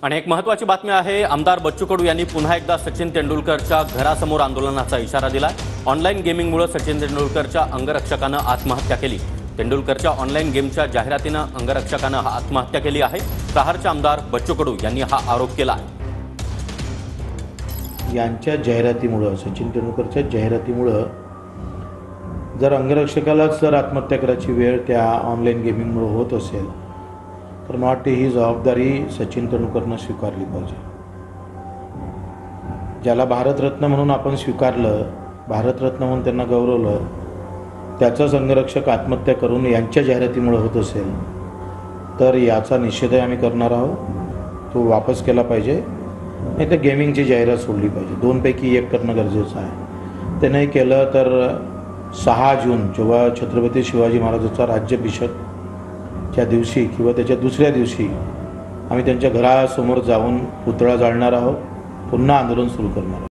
आणि एक महत्त्वाची बातमी आहे। आमदार बच्चू कडू यांनी पुन्हा एकदा सचिन तेंडुलकरच्या घरासमोर आंदोलनाचा इशारा दिला। ऑनलाईन गेमिंगमुळे सचिन तेंडुलकरच्या अंगरक्षकानं आत्महत्या केली। तेंडुलकरच्या ऑनलाईन गेमच्या जाहिरातीनं अंगरक्षकानं आत्महत्या केली आहे। प्रहारचे आमदार बच्चू कडू यांनी हा आरोप केला आहे। यांच्या जाहिरातीमुळे, सचिन तेंडुलकरच्या जाहिरातीमुळे जर अंगरक्षकालाच जर आत्महत्या करायची वेळ त्या ऑनलाईन गेमिंगमुळे होत असेल तर मला वाटते ही जबाबदारी सचिन तेंडुलकरनं स्वीकारली पाहिजे। ज्याला भारतरत्न म्हणून आपण स्वीकारलं, भारतरत्न म्हणून त्यांना गौरवलं, त्याचाच अंगरक्षक आत्महत्या करून यांच्या जाहिरातीमुळे होत असेल तर याचा निषेध आम्ही करणार आहोत। तो वापस केला पाहिजे, नाही तर गेमिंगची जाहिरात सोडली पाहिजे। दोनपैकी एक करणं गरजेचं आहे। ते नाही केलं तर 6 जून जेव्हा छत्रपती शिवाजी महाराजांचा राज्याभिषेकच्या दिवशी किंवा त्याच्या दुसऱ्या दिवशी आम्ही त्यांच्या घरासमोर जाऊन पुतळा जाळणार आहोत, पुन्हा आंदोलन सुरू करणार आहोत।